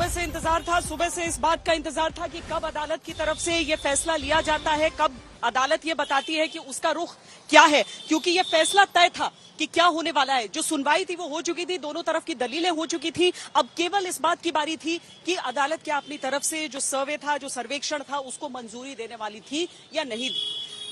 से इंतजार था, सुबह से इस बात का इंतजार था कि कब अदालत की तरफ से ये फैसला लिया जाता है, कब अदालत ये बताती है कि उसका रुख क्या है, क्योंकि ये फैसला तय था कि क्या होने वाला है। जो सुनवाई थी वो हो चुकी थी, दोनों तरफ की दलीलें हो चुकी थी। अब केवल इस बात की बारी थी कि अदालत क्या अपनी तरफ से जो सर्वे था, जो सर्वेक्षण था, उसको मंजूरी देने वाली थी या नहीं।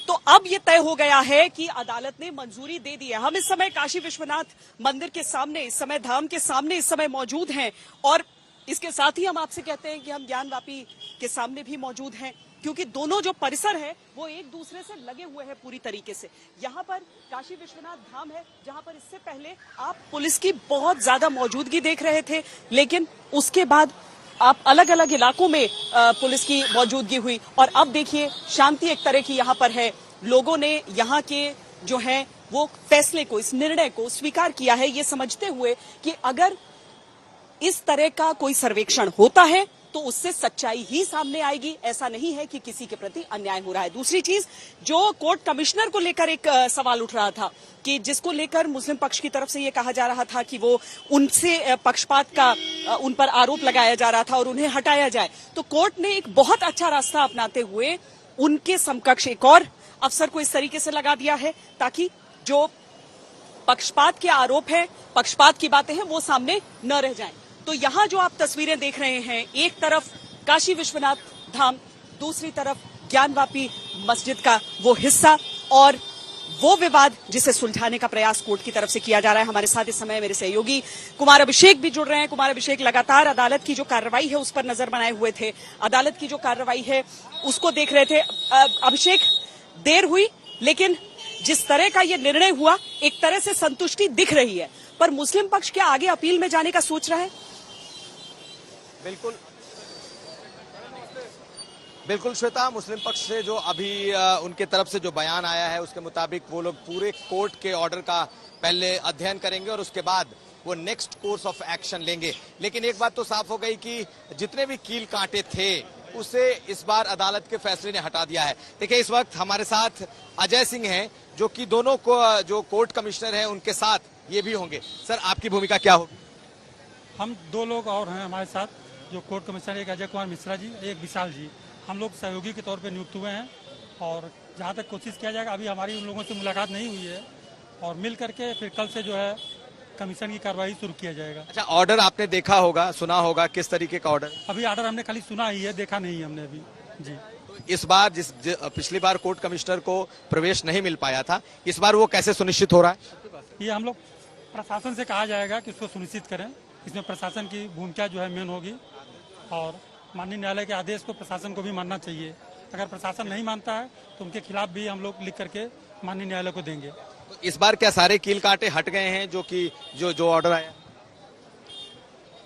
तो अब ये तय हो गया है कि अदालत ने मंजूरी दे दी है। हम इस समय काशी विश्वनाथ मंदिर के सामने, इस समय धाम के सामने इस समय मौजूद हैं और इसके साथ ही हम आपसे कहते हैं कि हम ज्ञानवापी के सामने भी मौजूद हैं, क्योंकि दोनों जो परिसर है वो एक दूसरे से लगे हुए हैं पूरी तरीके से। यहाँ पर काशी विश्वनाथ धाम है, जहाँ पर इससे पहले आप पुलिस की बहुत ज्यादा मौजूदगी देख रहे थे, लेकिन उसके बाद आप अलग अलग इलाकों में पुलिस की मौजूदगी हुई और अब देखिए शांति एक तरह की यहाँ पर है। लोगों ने यहाँ के जो है वो फैसले को, इस निर्णय को स्वीकार किया है, ये समझते हुए कि अगर इस तरह का कोई सर्वेक्षण होता है तो उससे सच्चाई ही सामने आएगी। ऐसा नहीं है कि किसी के प्रति अन्याय हो रहा है। दूसरी चीज, जो कोर्ट कमिश्नर को लेकर एक सवाल उठ रहा था कि जिसको लेकर मुस्लिम पक्ष की तरफ से ये कहा जा रहा था कि वो उनसे पक्षपात का उन पर आरोप लगाया जा रहा था और उन्हें हटाया जाए, तो कोर्ट ने एक बहुत अच्छा रास्ता अपनाते हुए उनके समकक्ष एक और अफसर को इस तरीके से लगा दिया है ताकि जो पक्षपात के आरोप है, पक्षपात की बातें हैं, वो सामने न रह जाएं। तो यहाँ जो आप तस्वीरें देख रहे हैं, एक तरफ काशी विश्वनाथ धाम, दूसरी तरफ ज्ञानवापी मस्जिद का वो हिस्सा और वो विवाद जिसे सुलझाने का प्रयास कोर्ट की तरफ से किया जा रहा है। हमारे साथ इस समय मेरे सहयोगी कुमार अभिषेक भी जुड़ रहे हैं। कुमार अभिषेक, लगातार अदालत की जो कार्रवाई है उस पर नजर बनाए हुए थे, अदालत की जो कार्रवाई है उसको देख रहे थे। अभिषेक, देर हुई लेकिन जिस तरह का ये निर्णय हुआ एक तरह से संतुष्टि दिख रही है, पर मुस्लिम पक्ष क्या आगे अपील में जाने का सोच रहा है? बिल्कुल श्वेता, मुस्लिम पक्ष से जो अभी उनके तरफ से जो बयान आया है उसके मुताबिक वो लोग पूरे कोर्ट के ऑर्डर का पहले अध्ययन करेंगे और उसके बाद वो नेक्स्ट कोर्स ऑफ एक्शन लेंगे। लेकिन एक बात तो साफ हो गई कि जितने भी कील कांटे थे उसे इस बार अदालत के फैसले ने हटा दिया है। देखिए, इस वक्त हमारे साथ अजय सिंह हैं जो कि दोनों को जो कोर्ट कमिश्नर हैं उनके साथ ये भी होंगे। सर, आपकी भूमिका क्या होगी? हम दो लोग और हैं हमारे साथ, जो कोर्ट कमिश्नर, एक अजय कुमार मिश्रा जी, एक विशाल जी। हम लोग सहयोगी के तौर पे नियुक्त हुए हैं और जहाँ तक कोशिश किया जाएगा, अभी हमारी उन लोगों से मुलाकात नहीं हुई है और मिल करके फिर कल से जो है कमीशन की कार्रवाई शुरू किया जाएगा। अच्छा, ऑर्डर आपने देखा होगा, सुना होगा, किस तरीके का ऑर्डर? अभी ऑर्डर हमने खाली सुना ही है, देखा नहीं हमने अभी जी। तो इस बार पिछली बार कोर्ट कमिश्नर को प्रवेश नहीं मिल पाया था, इस बार वो कैसे सुनिश्चित हो रहा है? ये हम लोग प्रशासन से कहा जाएगा कि उसको सुनिश्चित करें। इसमें प्रशासन की भूमिका जो है मेन होगी और माननीय न्यायालय के आदेश को प्रशासन को भी मानना चाहिए। अगर प्रशासन नहीं मानता है तो उनके खिलाफ भी हम लोग लिख करके माननीय न्यायालय को देंगे। तो इस बार क्या सारे कील कांटे हट गए हैं जो कि जो ऑर्डर आया?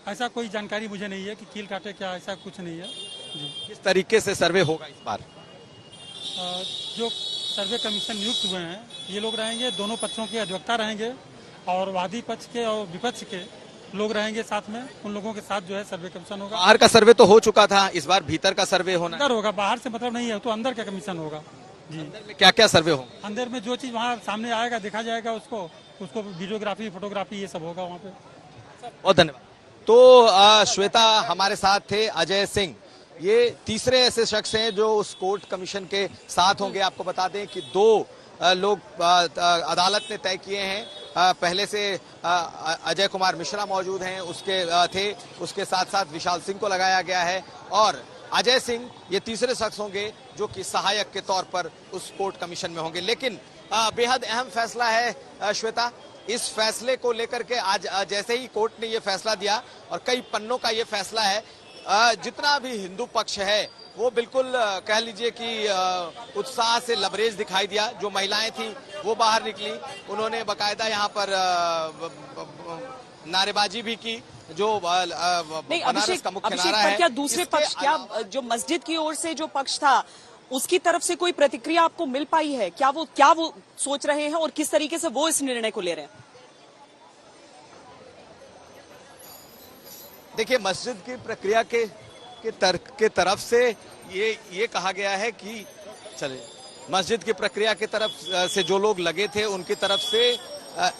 ऐसा कोई जानकारी मुझे नहीं है कि कील काटे, क्या ऐसा कुछ नहीं है जी। किस तरीके से सर्वे होगा इस बार? जो सर्वे कमीशन नियुक्त हुए हैं ये लोग रहेंगे, दोनों पक्षों के अधिवक्ता रहेंगे और वादी पक्ष के और विपक्ष के लोग रहेंगे साथ में। उन लोगों के साथ जो है सर्वे कमीशन होगा। बाहर का सर्वे तो हो चुका था, इस बार भीतर का सर्वे होना अंदर होगा, बाहर से मतलब नहीं है, तो अंदर का कमीशन होगा जी। अंदर में क्या क्या सर्वे होगा? अंदर में जो चीज वहाँ सामने आएगा देखा जाएगा, उसको वीडियोग्राफी, फोटोग्राफी, ये सब होगा वहाँ पे। बहुत धन्यवाद। तो श्वेता, हमारे साथ थे अजय सिंह, ये तीसरे ऐसे शख्स हैं जो उस कोर्ट कमीशन के साथ होंगे। आपको बता दें कि दो लोग अदालत ने तय किए हैं। पहले से अजय कुमार मिश्रा मौजूद हैं, उसके साथ साथ विशाल सिंह को लगाया गया है और अजय सिंह ये तीसरे शख्स होंगे जो कि सहायक के तौर पर उस कोर्ट कमीशन में होंगे। लेकिन बेहद अहम फैसला है श्वेता, इस फैसले को लेकर के आज जैसे ही कोर्ट ने ये फैसला दिया और कई पन्नों का ये फैसला है, जितना भी हिंदू पक्ष है वो बिल्कुल कह लीजिए कि उत्साह से लबरेज दिखाई दिया। जो महिलाएं थी वो बाहर निकली, उन्होंने बकायदा यहाँ पर नारेबाजी भी की। जो बनारस का मुख्य नारा है, क्या दूसरे पक्ष, क्या जो मस्जिद की ओर से जो पक्ष था उसकी तरफ से कोई प्रतिक्रिया आपको मिल पाई है? क्या वो सोच रहे हैं और किस तरीके से वो इस निर्णय को ले रहे हैं? देखिए, मस्जिद की प्रक्रिया के तरफ से ये कहा गया है कि चलिए, मस्जिद की प्रक्रिया की तरफ से जो लोग लगे थे उनकी तरफ से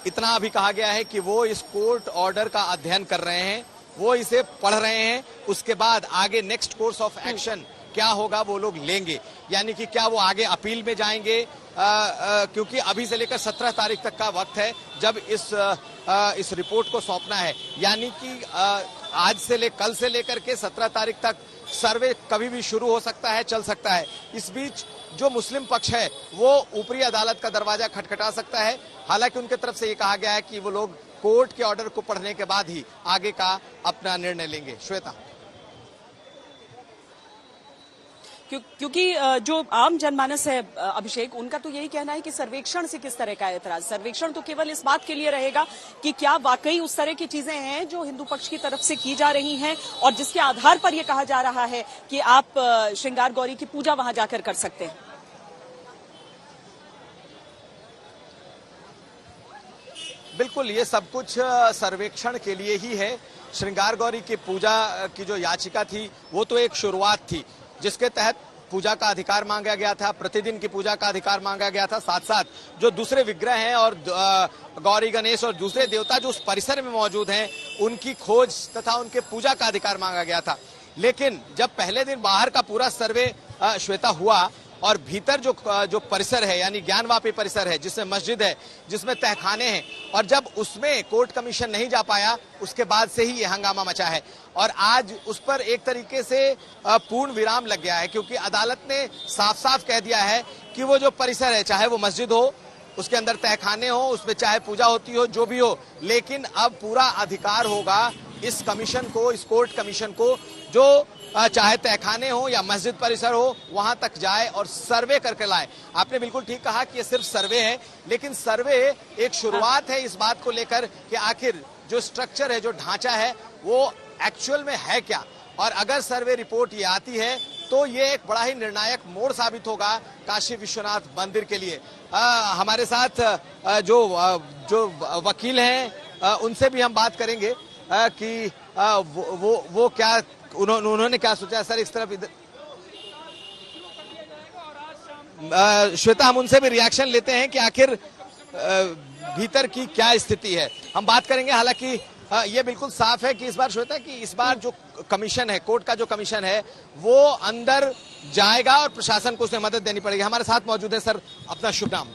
इतना अभी कहा गया है कि वो इस कोर्ट ऑर्डर का अध्ययन कर रहे हैं वो इसे पढ़ रहे हैं, उसके बाद आगे नेक्स्ट कोर्स ऑफ एक्शन क्या होगा वो लोग लेंगे। यानी कि क्या वो आगे अपील में जाएंगे, क्योंकि अभी से लेकर 17 तारीख तक का वक्त है जब इस रिपोर्ट को सौंपना है। यानी कि कल से लेकर के 17 तारीख तक सर्वे कभी भी शुरू हो सकता है, चल सकता है। इस बीच जो मुस्लिम पक्ष है वो ऊपरी अदालत का दरवाजा खटखटा सकता है। हालांकि उनके तरफ से ये कहा गया है कि वो लोग कोर्ट के ऑर्डर को पढ़ने के बाद ही आगे का अपना निर्णय लेंगे। श्वेता, क्योंकि जो आम जनमानस है अभिषेक, उनका तो यही कहना है कि सर्वेक्षण से किस तरह का ऐतराज। सर्वेक्षण तो केवल इस बात के लिए रहेगा कि क्या वाकई उस तरह की चीजें हैं जो हिंदू पक्ष की तरफ से की जा रही हैं और जिसके आधार पर यह कहा जा रहा है कि आप श्रृंगार गौरी की पूजा वहां जाकर कर सकते हैं। बिल्कुल, ये सब कुछ सर्वेक्षण के लिए ही है। श्रृंगार गौरी की पूजा की जो याचिका थी वो तो एक शुरुआत थी, जिसके तहत पूजा का अधिकार मांगा गया था, प्रतिदिन की पूजा का अधिकार मांगा गया था। साथ साथ जो दूसरे विग्रह हैं और गौरी गणेश और दूसरे देवता जो उस परिसर में मौजूद हैं उनकी खोज तथा उनके पूजा का अधिकार मांगा गया था। लेकिन जब पहले दिन बाहर का पूरा सर्वे श्वेता हुआ और भीतर जो परिसर है यानी ज्ञानवापी परिसर है, जिसमें मस्जिद है, जिसमें तहखाने हैं, और जब उसमें कोर्ट कमीशन नहीं जा पाया उसके बाद से ही ये हंगामा मचा है। और आज उस पर एक तरीके से पूर्ण विराम लग गया है, क्योंकि अदालत ने साफ साफ कह दिया है कि वो जो परिसर है, चाहे वो मस्जिद हो, उसके अंदर तहखाने हो, उसमें चाहे पूजा होती हो, जो भी हो, लेकिन अब पूरा अधिकार होगा इस कमीशन को, इस कोर्ट कमीशन को, जो चाहे तहखाने हो या मस्जिद परिसर हो, वहां तक जाए और सर्वे करके लाए। आपने बिल्कुल ठीक कहा कि ये सिर्फ सर्वे है, लेकिन सर्वे एक शुरुआत है इस बात को लेकर कि आखिर जो स्ट्रक्चर है, जो ढांचा है, वो एक्चुअल में है क्या। और अगर सर्वे रिपोर्ट ये आती है तो ये एक बड़ा ही निर्णायक मोड़ साबित होगा काशी विश्वनाथ मंदिर के लिए। हमारे साथ जो वकील हैं उनसे भी हम बात करेंगे कि वो क्या उन्होंने क्या सोचा। सर, इस तरफ श्वेता, हम उनसे भी रिएक्शन लेते हैं कि आखिर भीतर की क्या स्थिति है। हम बात करेंगे। हालांकि ये बिल्कुल साफ है कि इस बार श्वेता कि इस बार जो कमीशन है, कोर्ट का जो कमीशन है, वो अंदर जाएगा और प्रशासन को उसमें मदद देनी पड़ेगी। हमारे साथ मौजूद है सर, अपना शुभ नाम।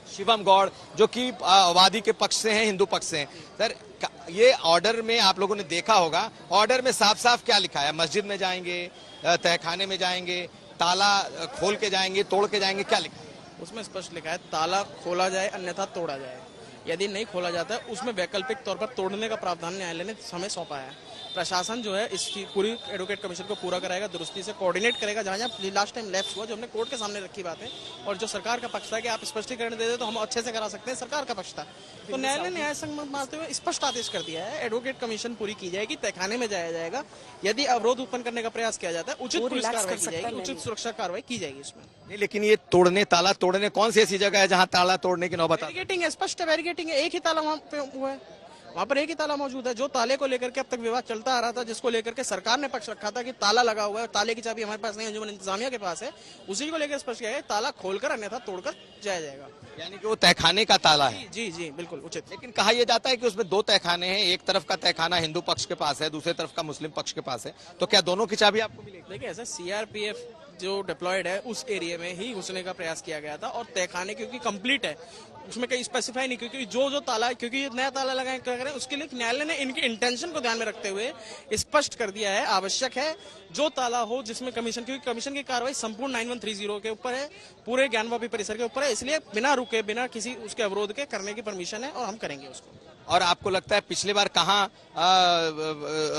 शिवम गौड़, जो कि वादी के पक्ष से हैं, हिंदू पक्ष से हैं। सर, ये ऑर्डर में आप लोगों ने देखा होगा, ऑर्डर में साफ साफ क्या लिखा है? मस्जिद में जाएंगे, तहखाने में जाएंगे, ताला खोल के जाएंगे, तोड़ के जाएंगे, क्या लिखा है? उसमें स्पष्ट लिखा है ताला खोला जाए अन्यथा तोड़ा जाए। यदि नहीं खोला जाता है उसमें वैकल्पिक तौर पर तोड़ने का प्रावधान न्यायालय ने हमें सौंपा है। प्रशासन जो है इसकी पूरी एडवोकेट कमीशन को पूरा कराएगा, दुरुस्ती से कोऑर्डिनेट करेगा। जहां जहां लास्ट टाइम लैप्स हुआ, जो हमने कोर्ट के सामने रखी बात है, और जो सरकार का पक्ष था कि आप स्पष्टीकरण दे दे तो हम अच्छे से करा सकते हैं, सरकार का पक्ष था। तो न्यायालय ने न्याय संगत मानते हुए स्पष्ट आदेश कर दिया है, एडवोकेट कमीशन पूरी की जाएगी, तहखाने में जाया जाएगा। यदि अवरोध उत्पन्न करने का प्रयास किया जाता है, उचित पुलिस कार्रवाई की जाएगी, उचित सुरक्षा कार्रवाई की जाएगी इसमें। नहीं, लेकिन ये तोड़ने, ताला तोड़ने, कौन सी ऐसी जगह है जहां ताला तोड़ने की नौबत? बैरिकेटिंग है, स्पष्ट है, बैरिकेटिंग है। एक ही ताला वहां पे हुआ है, वहां पर एक ही ताला मौजूद है। जो ताले को लेकर के अब तक विवाद चलता आ रहा था, जिसको लेकर के सरकार ने पक्ष रखा था कि ताला लगा हुआ है, ताले की चाबी हमारे पास नहीं, अंजुमन इंतजामिया के पास है, उसी को लेकर स्पष्ट किया है ताला खोलकर अन्यथा तोड़कर जाया जाएगा। यानी कि वो तहखाने का ताला है। जी जी बिल्कुल उचित। लेकिन कहा यह जाता है कि उसमें दो तहखाने हैं, एक तरफ का तहखाना हिंदू पक्ष के पास है, दूसरी तरफ का मुस्लिम पक्ष के पास है, तो क्या दोनों की चाबी आपको मिलेगी? देखिए, ऐसा सीआरपीएफ जो डिप्लॉयड है उस एरिया में ही घुसने का प्रयास किया गया था, और तहखाने क्योंकि कंप्लीट है, उसमें कहीं स्पेसिफाई नहीं, क्योंकि जो ताला, क्योंकि नया ताला लगाए कर रहे हैं, उसके लिए न्यायालय ने इनके इंटेंशन को ध्यान में रखते हुए स्पष्ट कर दिया है, आवश्यक है जो ताला हो जिसमें कमीशन, क्योंकि कमीशन की कार्रवाई संपूर्ण 9130 के ऊपर है, पूरे ज्ञानवापी परिसर के ऊपर है, इसलिए बिना रुके, बिना किसी उसके अवरोध के करने की परमिशन है और हम करेंगे उसको। और आपको लगता है पिछली बार कहाँ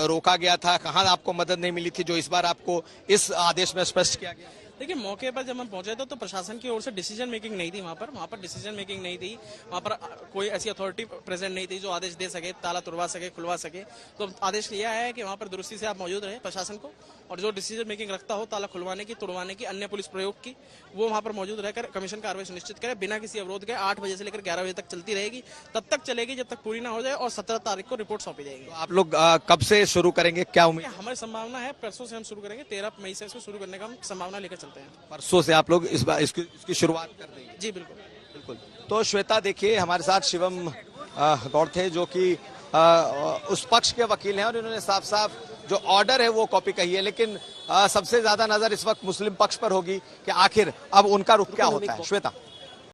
रोका गया था, कहाँ आपको मदद नहीं मिली थी, जो इस बार आपको इस आदेश में स्पष्ट किया गया? देखिए, मौके पर जब हम पहुंचे तो प्रशासन की ओर से डिसीजन मेकिंग नहीं थी, वहाँ पर डिसीजन मेकिंग नहीं थी, वहाँ पर कोई ऐसी अथॉरिटी प्रेजेंट नहीं थी जो आदेश दे सके, ताला तुड़वा सके, खुलवा सके। तो आदेश लिया है कि वहाँ पर दुरुस्ती से आप मौजूद रहे प्रशासन को, और जो डिसीजन मेकिंग रखता हो ताला खुलवाने की, तोड़वाने की, अन्य पुलिस प्रयोग की, वो वहाँ पर मौजूद रहकर कमीशन कार्रवाई सुनिश्चित करे बिना किसी अवरोध के। 8 बजे से लेकर 11 बजे तक चलती रहेगी, तब तक चलेगी जब तक पूरी ना हो जाए, और 17 तारीख को रिपोर्ट सौंपी जाएगी। तो आप लोग कब से शुरू करेंगे, क्या उम्मीद? हमारी संभावना है परसों से हम शुरू करेंगे, 13 मई से इसको शुरू करने का हम संभावना लेकर चलते हैं। परसों से आप लोग इस बार इसकी शुरुआत कर देंगे? जी बिल्कुल बिल्कुल। तो श्वेता, देखिए हमारे साथ शिवम गौड़ थे, जो कि उस पक्ष के वकील हैं और इन्होंने साफ साफ जो ऑर्डर है वो कॉपी कही है। लेकिन सबसे ज्यादा नजर इस वक्त मुस्लिम पक्ष पर होगी कि आखिर अब उनका रुख क्या होता है। श्वेता।